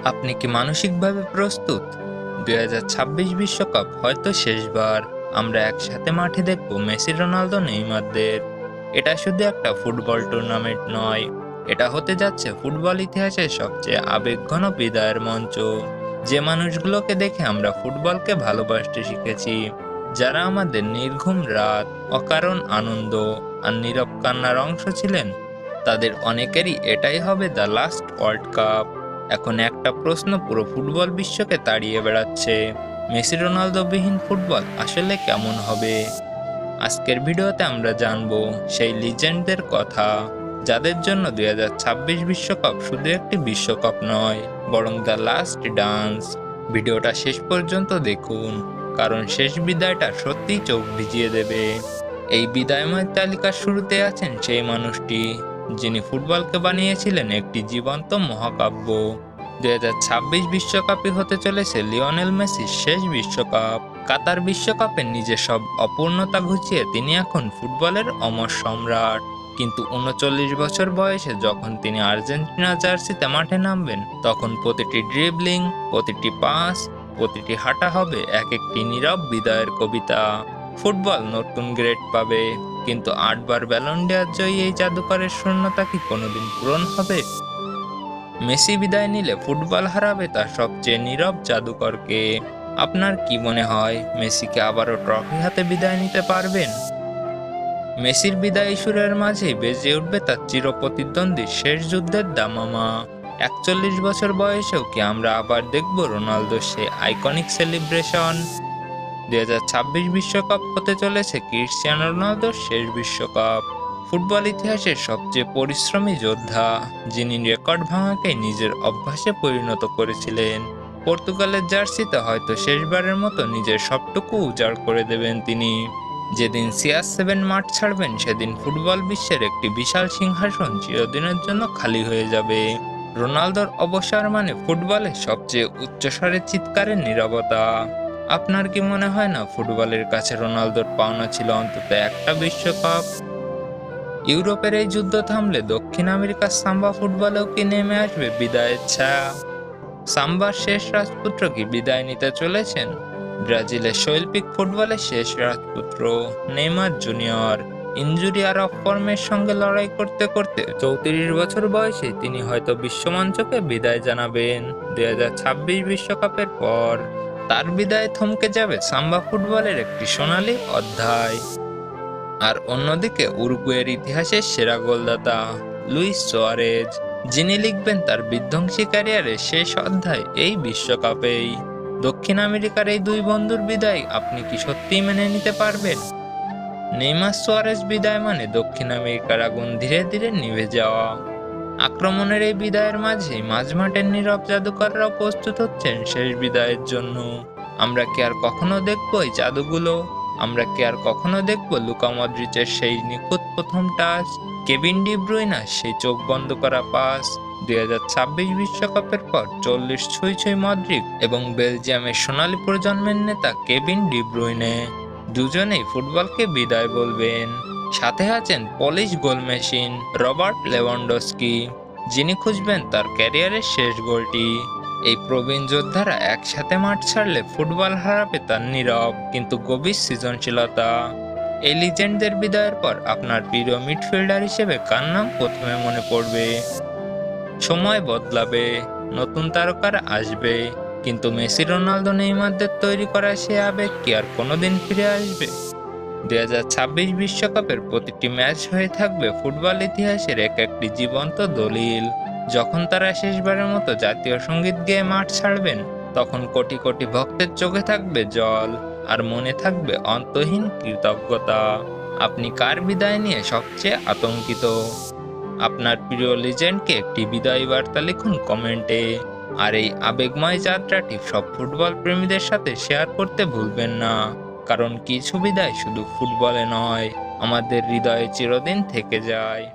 আপনি কি মানসিকভাবে প্রস্তুত? 2026 বিশ্বকাপ হয়তো শেষবার আমরা একসাথে মাঠে দেখব মেসি, রোনালদো, নেইমারদের। এটা শুধু একটা ফুটবল টুর্নামেন্ট নয়, এটা হতে যাচ্ছে ফুটবল ইতিহাসের সবচেয়ে আবেগঘন বিদায়ের মঞ্চ। যে মানুষগুলোকে দেখে আমরা ফুটবলকে ভালোবাসতে শিখেছি, যারা আমাদের নির্ঘুম রাত, অকারণ আনন্দ আর নীরব কান্নার অংশ ছিলেন, তাদের অনেকেরই এটাই হবে দ্য লাস্ট ওয়ার্ল্ড কাপ। এখন একটা প্রশ্ন পুরো ফুটবল বিশ্বকে তাড়িয়ে বেড়াচ্ছে: মেসি, রোনালদো বিহীন ফুটবল আসলে কেমন হবে? আজকের ভিডিওতে আমরা জানবো সেই লিজেন্ডদের কথা, যাদের জন্য 2026 বিশ্বকাপ শুধু একটি বিশ্বকাপ নয়, বরং দ্য লাস্ট ডান্স। ভিডিওটা শেষ পর্যন্ত দেখুন, কারণ শেষ বিদায়টা সত্যিই চোখ ভিজিয়ে দেবে। এই বিদায়ময় তালিকার শুরুতে আছেন সেই মানুষটি, যিনি ফুটবলকে বানিয়েছিলেন একটি জীবন্ত মহাকাব্য। 2026 বিশ্বকাপই হতে চলেছে লিওনেল মেসির শেষ বিশ্বকাপ। কাতার বিশ্বকাপে নিজের সব অপূর্ণতা ঘুচিয়ে তিনি এখন ফুটবলের অমর সম্রাট। কিন্তু 39 বছর বয়সে যখন তিনি আর্জেন্টিনা জার্সিতে মাঠে নামবেন, তখন প্রতিটি ড্রিবলিং, প্রতিটি পাস, প্রতিটি হাঁটা হবে এক একটি নীরব বিদায়ের কবিতা। ফুটবল নতুন গ্রেড পাবে, কিন্তু 8বার ব্যালন ডি'অর জয়ী এই জাদুকরের শূন্যতা কি কোনোদিন পূরণ হবে? মেসি বিদায় নিলে ফুটবল হারাবে তার সবচেয়ে নীরব জাদুকরকে। আপনার কি মনে হয়, মেসিকে আবারও ট্রফি হাতে বিদায় নিতে পারবেন? মেসির বিদায়ী সুরের মাঝেই বেজে উঠবে তার চিরপ্রতিদ্বন্দ্বী শেষ যুদ্ধের দামামা। 41 বছর বয়সেও কি আমরা আবার দেখব রোনালদোর সেই আইকনিক সেলিব্রেশন? 2026 বিশ্বকাপ হতে চলেছে ক্রিশ্চিয়ানো রোনালদোর শেষ বিশ্বকাপ। ফুটবল ইতিহাসের সবচেয়ে পরিশ্রমী যোদ্ধা, যিনি রেকর্ড ভাঙাকে নিজের অভ্যাসে পরিণত করেছিলেন। পর্তুগালের জার্সিতে হয়তো শেষবারের মতো নিজের সবটুকু উজাড় করে দেবেন তিনি। যেদিন CR7 মাঠ ছাড়বেন, সেদিন ফুটবল বিশ্বের একটি বিশাল সিংহাসন চিরদিনের জন্য খালি হয়ে যাবে। রোনালদোর অবসর মানে ফুটবলের সবচেয়ে উচ্চস্বরে চিৎকারের নীরবতা। আপনার কি মনে হয় না ফুটবলের কাছে রোনালদোর পাওনা ছিল অন্তত একটা বিশ্বকাপ? ইউরোপের এই যুদ্ধ থামলে দক্ষিণ আমেরিকার সাম্বা ফুটবলেও কি নেমে আসবে বিদায়ের ছায়া? সাম্বার শেষ রাজপুত্র কি বিদায় নিতে চলেছেন? ব্রাজিলের শৈল্পিক ফুটবলের শেষ রাজপুত্র নেইমার জুনিয়র ইনজুরি আর অফ ফর্মের সঙ্গে লড়াই করতে করতে 34 বছর বয়সে তিনি হয়তো বিশ্বমঞ্চকে বিদায় জানাবেন 2026 বিশ্বকাপের পর। তার বিদায়ে থমকে যাবে সাম্বা ফুটবলের একটি সোনালী অধ্যায়। আর অন্যদিকে উরুগুয়ের ইতিহাসের সেরা গোলদাতা লুইস সুয়ারেজ, যিনি লিখবেন তার বিধ্বংসী ক্যারিয়ারের শেষ অধ্যায় এই বিশ্বকাপেই। দক্ষিণ আমেরিকার এই দুই বন্ধুর বিদায় আপনি কি সত্যিই মেনে নিতে পারবেন? নেইমার সুয়ারেজ বিদায় মানে দক্ষিণ আমেরিকার আগুন ধীরে ধীরে নিভে যাওয়া। আক্রমণের এই বিদায়ের মাঝে মাঝমাঠের নীরব জাদুকররাও প্রস্তুত হচ্ছেন শেষ বিদায়ের জন্য। আমরা কি আর কখনো দেখবো এই জাদুগুলো? আমরা কি আর কখনো দেখবো লুকা মদ্রিচের সেই নিখুঁত প্রথম টাচ, কেভিন ডি ব্রুইনার সেই চোখ বন্ধ করা পাস? 2026 বিশ্বকাপের পর 40 ছুঁই ছুঁই মদ্রিক এবং বেলজিয়ামের সোনালী প্রজন্মের নেতা কেভিন ডি ব্রুইনে, দুজনেই ফুটবলকে বিদায় বলবেন। সাথে আছেন polish goal machine Robert Lewandowski, যিনি খুঁজবেন তার ক্যারিয়ারের শেষ গোলটি। এই প্রবীণ যোদ্ধারা একসাথে মাঠ ছাড়লে ফুটবল হারাবে তার নীরব কিন্তু গভীর সৃজনশীলতা। এই লিজেন্ডদের বিদায়ের পর আপনার প্রিয় মিডফিল্ডার হিসেবে কার নাম প্রথমে মনে পড়বে? সময় বদলাবে, নতুন তারকারা আসবে, কিন্তু মেসি, রোনালদো, নেইমারদের তৈরি করা সে আবেগ কি আর কোনোদিন ফিরে আসবে? 2026 বিশ্বকাপের প্রতিটি ম্যাচ হয়ে থাকবে ফুটবল ইতিহাসের এক একটি জীবন্ত দলিল। যখন তারা শেষবারের মতো জাতীয় সঙ্গীত গেয়ে মাঠ ছাড়বেন, তখন কোটি কোটি ভক্তের চোখে থাকবে জল, আর মনে থাকবে অন্তহীন কৃতজ্ঞতা। আপনি কার বিদায় নিয়ে সবচেয়ে আতঙ্কিত? আপনার প্রিয় লিজেন্ডকে একটি বিদায়ী বার্তা লিখুন কমেন্টে। আর এই আবেগময় যাত্রাটি সব ফুটবল প্রেমীদের সাথে শেয়ার করতে ভুলবেন না, কারণ কিছু বিদায় শুধু ফুটবলে নয়, আমাদের হৃদয়ে চিরদিন থেকে যায়।